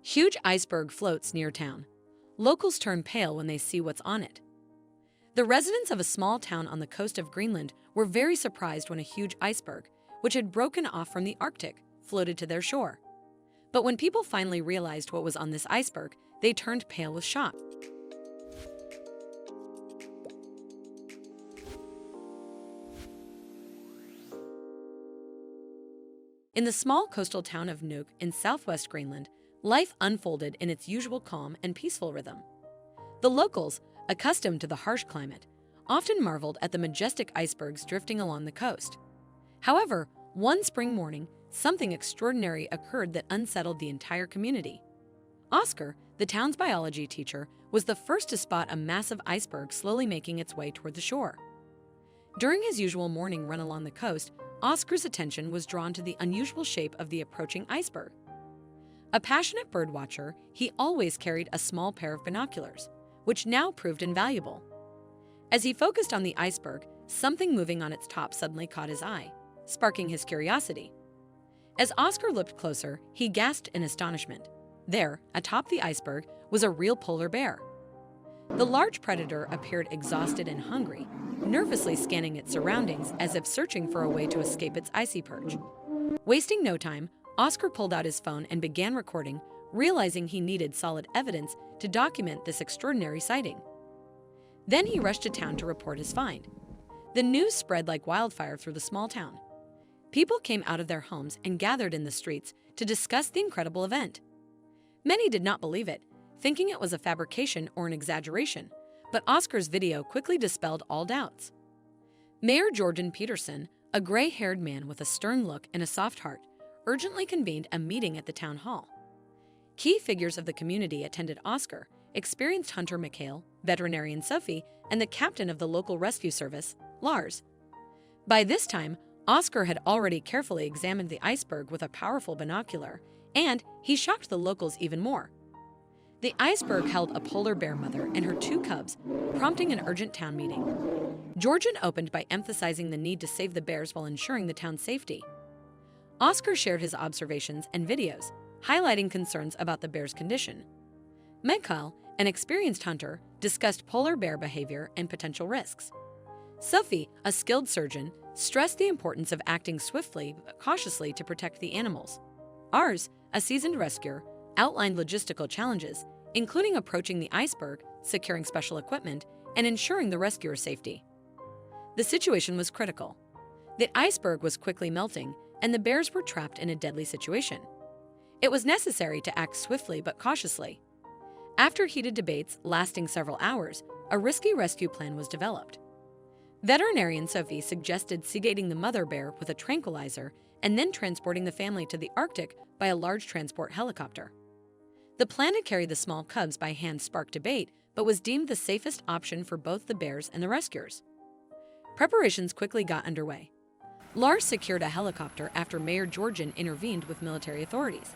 Huge iceberg floats near town. Locals turn pale when they see what's on it. The residents of a small town on the coast of Greenland were very surprised when a huge iceberg, which had broken off from the Arctic, floated to their shore. But when people finally realized what was on this iceberg, they turned pale with shock. In the small coastal town of Nuuk in southwest Greenland, life unfolded in its usual calm and peaceful rhythm. The locals, accustomed to the harsh climate, often marveled at the majestic icebergs drifting along the coast. However, one spring morning, something extraordinary occurred that unsettled the entire community. Oscar, the town's biology teacher, was the first to spot a massive iceberg slowly making its way toward the shore. During his usual morning run along the coast, Oscar's attention was drawn to the unusual shape of the approaching iceberg. A passionate birdwatcher, he always carried a small pair of binoculars, which now proved invaluable. As he focused on the iceberg, something moving on its top suddenly caught his eye, sparking his curiosity. As Oscar looked closer, he gasped in astonishment. There, atop the iceberg, was a real polar bear. The large predator appeared exhausted and hungry, nervously scanning its surroundings as if searching for a way to escape its icy perch. Wasting no time, Oscar pulled out his phone and began recording, realizing he needed solid evidence to document this extraordinary sighting. Then he rushed to town to report his find. The news spread like wildfire through the small town. People came out of their homes and gathered in the streets to discuss the incredible event. Many did not believe it, thinking it was a fabrication or an exaggeration, but Oscar's video quickly dispelled all doubts. Mayor Jordan Peterson, a gray-haired man with a stern look and a soft heart, urgently convened a meeting at the town hall. Key figures of the community attended Oscar, experienced hunter Mikhail, veterinarian Sophie, and the captain of the local rescue service, Lars. By this time, Oscar had already carefully examined the iceberg with a powerful binocular, and he shocked the locals even more. The iceberg held a polar bear mother and her two cubs, prompting an urgent town meeting. Jordan opened by emphasizing the need to save the bears while ensuring the town's safety. Oscar shared his observations and videos, highlighting concerns about the bear's condition. Mikhail, an experienced hunter, discussed polar bear behavior and potential risks. Sophie, a skilled surgeon, stressed the importance of acting swiftly but cautiously to protect the animals. Lars, a seasoned rescuer, outlined logistical challenges, including approaching the iceberg, securing special equipment, and ensuring the rescuer's safety. The situation was critical. The iceberg was quickly melting, and the bears were trapped in a deadly situation. It was necessary to act swiftly but cautiously. After heated debates lasting several hours, a risky rescue plan was developed. Veterinarian Sophie suggested sedating the mother bear with a tranquilizer and then transporting the family to the Arctic by a large transport helicopter. The plan to carry the small cubs by hand sparked debate, but was deemed the safest option for both the bears and the rescuers. Preparations quickly got underway. Lars secured a helicopter after Mayor Jordan intervened with military authorities.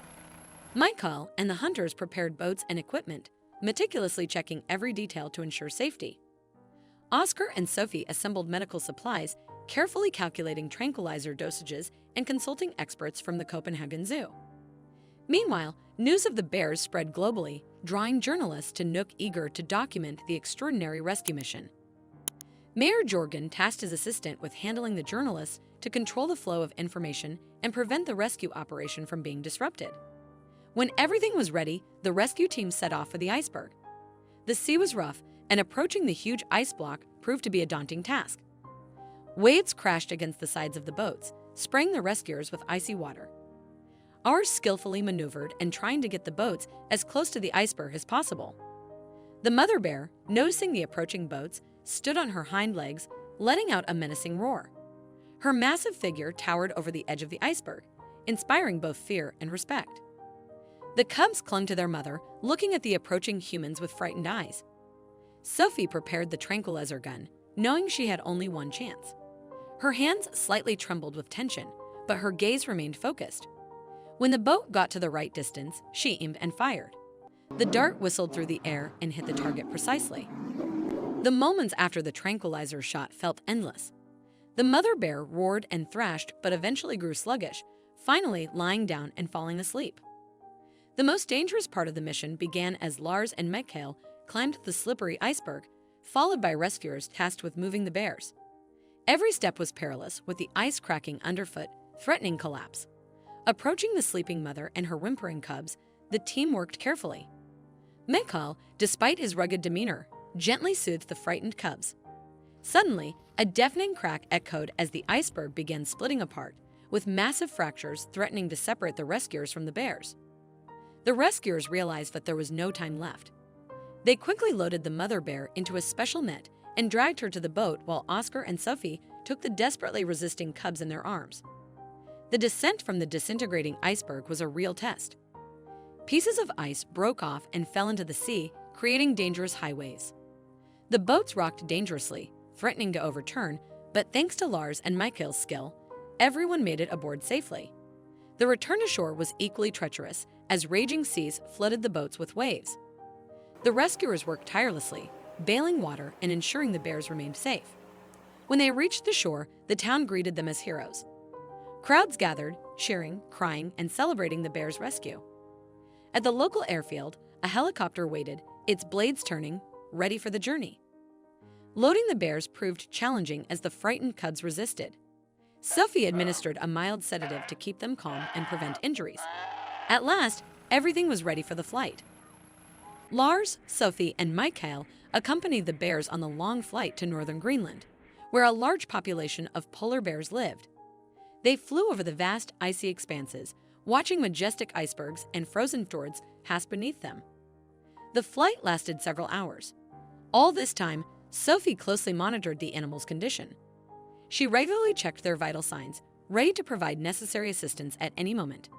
Mikhail and the hunters prepared boats and equipment, meticulously checking every detail to ensure safety. Oscar and Sophie assembled medical supplies, carefully calculating tranquilizer dosages and consulting experts from the Copenhagen Zoo. Meanwhile, news of the bears spread globally, drawing journalists to Nuuk eager to document the extraordinary rescue mission. Mayor Jorgen tasked his assistant with handling the journalists to control the flow of information and prevent the rescue operation from being disrupted. When everything was ready, the rescue team set off for the iceberg. The sea was rough, and approaching the huge ice block proved to be a daunting task. Waves crashed against the sides of the boats, spraying the rescuers with icy water. Ours skillfully maneuvered and trying to get the boats as close to the iceberg as possible. The mother bear, noticing the approaching boats, stood on her hind legs, letting out a menacing roar. Her massive figure towered over the edge of the iceberg, inspiring both fear and respect. The cubs clung to their mother, looking at the approaching humans with frightened eyes. Sophie prepared the tranquilizer gun, knowing she had only one chance. Her hands slightly trembled with tension, but her gaze remained focused. When the boat got to the right distance, she aimed and fired. The dart whistled through the air and hit the target precisely. The moments after the tranquilizer shot felt endless. The mother bear roared and thrashed but eventually grew sluggish, finally lying down and falling asleep. The most dangerous part of the mission began as Lars and Mikael climbed the slippery iceberg, followed by rescuers tasked with moving the bears. Every step was perilous, with the ice cracking underfoot, threatening collapse. Approaching the sleeping mother and her whimpering cubs, the team worked carefully. Mikael, despite his rugged demeanor, gently soothed the frightened cubs. Suddenly, a deafening crack echoed as the iceberg began splitting apart, with massive fractures threatening to separate the rescuers from the bears. The rescuers realized that there was no time left. They quickly loaded the mother bear into a special net and dragged her to the boat while Oscar and Sophie took the desperately resisting cubs in their arms. The descent from the disintegrating iceberg was a real test. Pieces of ice broke off and fell into the sea, creating dangerous high waves. The boats rocked dangerously, threatening to overturn, but thanks to Lars and Mikael's skill, everyone made it aboard safely. The return to shore was equally treacherous as raging seas flooded the boats with waves. The rescuers worked tirelessly, bailing water and ensuring the bears remained safe. When they reached the shore, the town greeted them as heroes. Crowds gathered, cheering, crying, and celebrating the bears' rescue. At the local airfield, a helicopter waited, its blades turning, ready for the journey. Loading the bears proved challenging as the frightened cubs resisted. Sophie administered a mild sedative to keep them calm and prevent injuries. At last, everything was ready for the flight. Lars, Sophie, and Mikael accompanied the bears on the long flight to northern Greenland, where a large population of polar bears lived. They flew over the vast icy expanses, watching majestic icebergs and frozen fjords pass beneath them. The flight lasted several hours. All this time, Sophie closely monitored the animals' condition. She regularly checked their vital signs, ready to provide necessary assistance at any moment.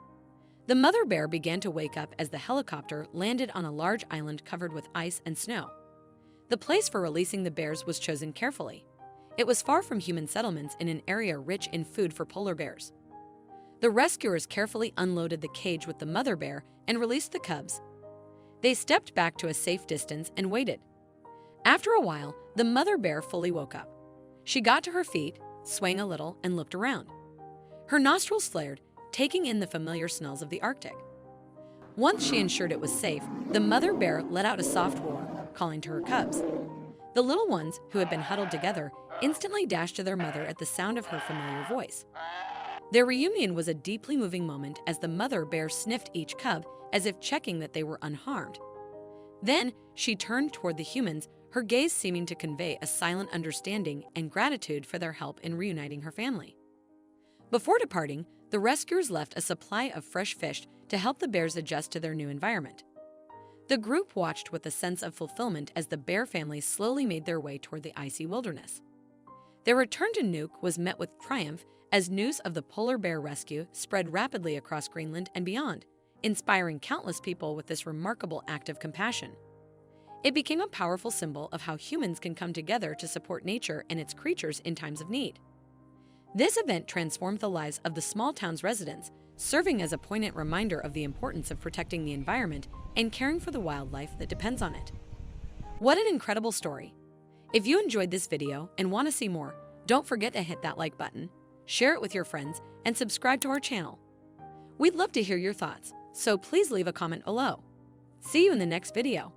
The mother bear began to wake up as the helicopter landed on a large island covered with ice and snow. The place for releasing the bears was chosen carefully. It was far from human settlements in an area rich in food for polar bears. The rescuers carefully unloaded the cage with the mother bear and released the cubs. They stepped back to a safe distance and waited. After a while, the mother bear fully woke up. She got to her feet, swaying a little, and looked around. Her nostrils flared, taking in the familiar smells of the Arctic. Once she ensured it was safe, the mother bear let out a soft roar, calling to her cubs. The little ones, who had been huddled together, instantly dashed to their mother at the sound of her familiar voice. Their reunion was a deeply moving moment as the mother bear sniffed each cub as if checking that they were unharmed. Then she turned toward the humans, her gaze seeming to convey a silent understanding and gratitude for their help in reuniting her family. Before departing, the rescuers left a supply of fresh fish to help the bears adjust to their new environment. The group watched with a sense of fulfillment as the bear families slowly made their way toward the icy wilderness. Their return to Nuuk was met with triumph as news of the polar bear rescue spread rapidly across Greenland and beyond, inspiring countless people with this remarkable act of compassion. It became a powerful symbol of how humans can come together to support nature and its creatures in times of need. This event transformed the lives of the small town's residents, serving as a poignant reminder of the importance of protecting the environment and caring for the wildlife that depends on it. What an incredible story! If you enjoyed this video and want to see more, don't forget to hit that like button, share it with your friends, and subscribe to our channel. We'd love to hear your thoughts, so please leave a comment below. See you in the next video.